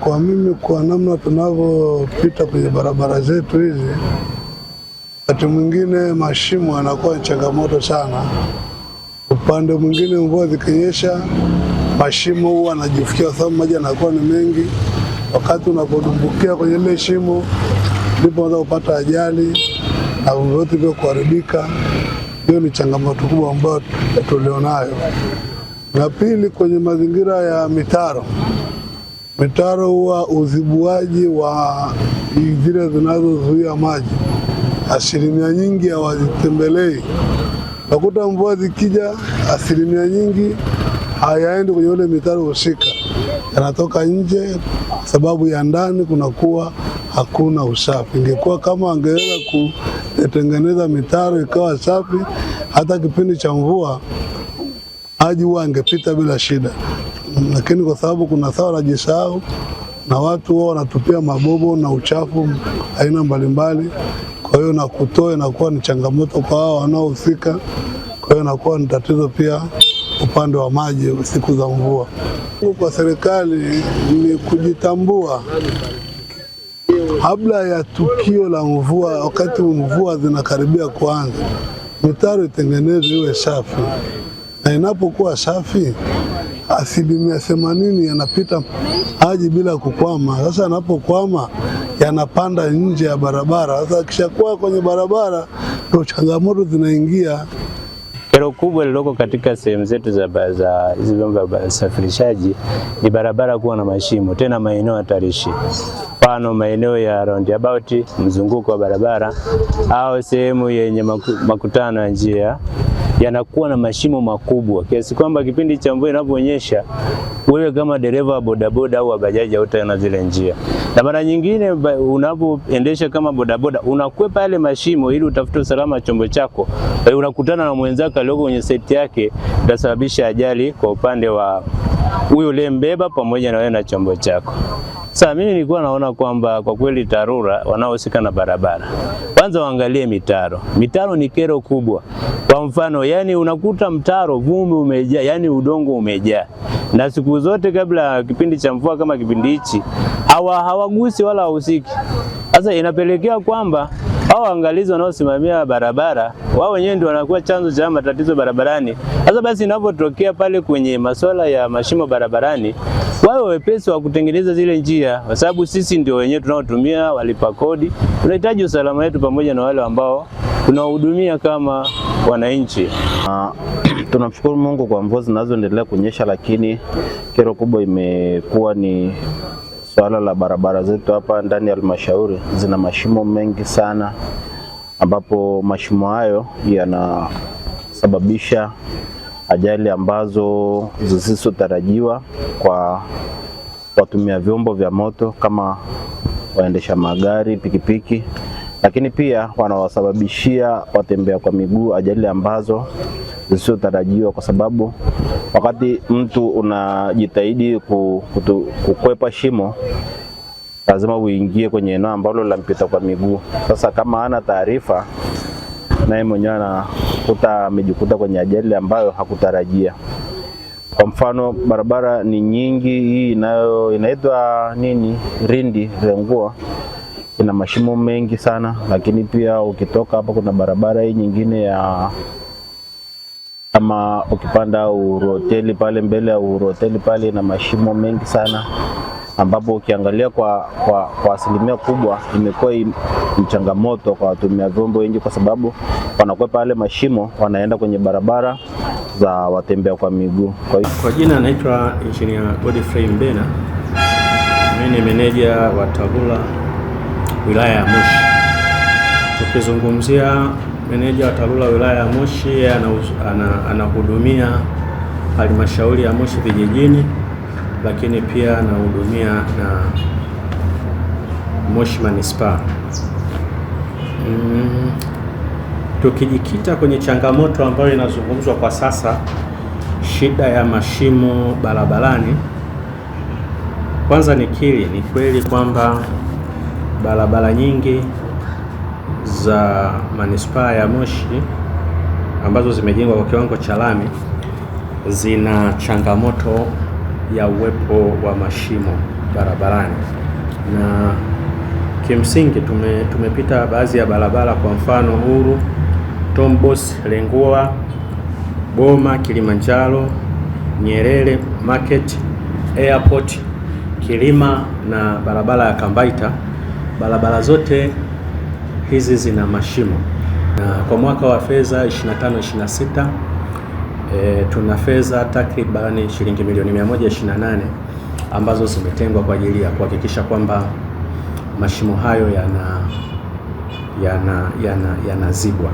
Kwa mimi, kwa namna tunavyopita kwenye barabara zetu hizi, wakati mwingine mashimo yanakuwa changamoto sana. Upande mwingine mvua zikinyesha, mashimo huwa yanajifikia sababu maji yanakuwa ni mengi. Wakati unapodumbukia kwenye ile shimo, ndipo unaweza kupata ajali na vyote vya kuharibika. Hiyo ni changamoto kubwa ambayo tulionayo. Na pili, kwenye mazingira ya mitaro huwa uzibuaji wa zile zinazozuia maji, asilimia nyingi hawazitembelei. Nakuta mvua zikija, asilimia nyingi hayaendi kwenye ule mitaro husika, yanatoka nje sababu ya ndani kunakuwa hakuna usafi. Ingekuwa kama angeweza kutengeneza mitaro ikawa safi, hata kipindi cha mvua maji huwa angepita bila shida. Lakini kwa sababu kuna sawa wanajisahau na watu wao wanatupia mabobo na uchafu aina mbalimbali, kwa hiyo na kutoa inakuwa ni changamoto kwa hao wanaohusika. Kwa hiyo inakuwa ni tatizo pia upande wa maji siku za mvua. Kwa serikali ni kujitambua kabla ya tukio la mvua. Wakati mvua zinakaribia kuanza, mitaro itengenezwe iwe safi, na inapokuwa safi, asilimia 80 yanapita maji bila kukwama. Sasa yanapokwama yanapanda nje ya barabara. Sasa kishakuwa kwenye barabara, ndio changamoto zinaingia. Kero kubwa liloko katika sehemu zetu za hizi vyombo vya usafirishaji ni barabara kuwa na mashimo, tena maeneo hatarishi. Mfano maeneo ya roundabout, mzunguko wa barabara, au sehemu yenye makutano ya njia yanakuwa na mashimo makubwa kiasi kwamba kipindi cha mvua inaponyesha, wewe kama dereva wa bodaboda au wa bajaji hutaona zile njia. Na mara nyingine unapoendesha kama bodaboda, unakwepa yale mashimo ili utafute usalama chombo chako. Unakutana na mwenzako aliyoko kwenye seti yake, utasababisha ajali kwa upande wa huyo uliyembeba pamoja na wewe na chombo chako. Sasa mimi nilikuwa naona kwamba kwa kweli TARURA wanaohusika na barabara kwanza waangalie mitaro. Mitaro ni kero kubwa. Kwa mfano, yani unakuta mtaro vumbi umejaa, yani udongo umejaa. Na siku zote kabla kipindi cha mvua kama kipindi hichi, hawagusi wala hawahusiki. Sasa inapelekea kwamba hao waangalizi wanaosimamia barabara wao wenyewe ndio wanakuwa chanzo cha matatizo barabarani. Sasa basi inapotokea pale kwenye masuala ya mashimo barabarani, wao wepesi wa kutengeneza zile njia, kwa sababu sisi ndio wenyewe tunaotumia, walipa kodi. Tunahitaji usalama wetu pamoja na wale ambao tunahudumia kama wananchi. Tunamshukuru Mungu kwa mvua zinazoendelea kunyesha, lakini kero kubwa imekuwa ni swala la barabara zetu hapa ndani ya halmashauri. Zina mashimo mengi sana, ambapo mashimo hayo yanasababisha ajali ambazo zisizotarajiwa kwa watumia vyombo vya moto kama waendesha magari, pikipiki, lakini pia wanawasababishia watembea kwa miguu ajali ambazo zisizotarajiwa, kwa sababu wakati mtu unajitahidi kukwepa shimo, lazima uingie kwenye eneo ambalo la mpita kwa miguu. Sasa kama hana taarifa, naye mwenyewe amejikuta kwenye ajali ambayo hakutarajia. Kwa mfano, barabara ni nyingi, hii inaitwa Rindi Rengua, ina mashimo mengi sana. Lakini pia ukitoka hapa kuna barabara hii nyingine kama ukipanda Uhuru pale mbele ya Uhuru pale, ina mashimo mengi sana, ambapo ukiangalia kwa asilimia kubwa imekuwa changamoto kwa watumia vyombo wengi, kwa sababu wanakwepa pale mashimo, wanaenda kwenye barabara za watembea kwa miguu. Kwa jina naitwa Engineer Godfrey Mbena. Mimi ni meneja wa TARURA wilaya ya Moshi. Tukizungumzia meneja wa TARURA wilaya ya Moshi, anahudumia halmashauri ya Moshi vijijini, lakini pia anahudumia na Moshi manispaa. Tukijikita kwenye changamoto ambayo inazungumzwa kwa sasa, shida ya mashimo barabarani, kwanza ni kweli kwamba barabara nyingi za manispaa ya Moshi ambazo zimejengwa kwa kiwango cha lami zina changamoto ya uwepo wa mashimo. barabarani. Na kimsingi tumepita baadhi ya barabara, kwa mfano Uhuru, Tombos, Lengua, Boma, Kilimanjaro, Nyerere, Market, Airport, Kilima na barabara ya Kambaita. Barabara zote hizi zina mashimo, na kwa mwaka wa fedha 25/26 tuna fedha takribani shilingi milioni 128 ambazo zimetengwa kwa ajili ya kuhakikisha kwamba mashimo hayo yanazibwa.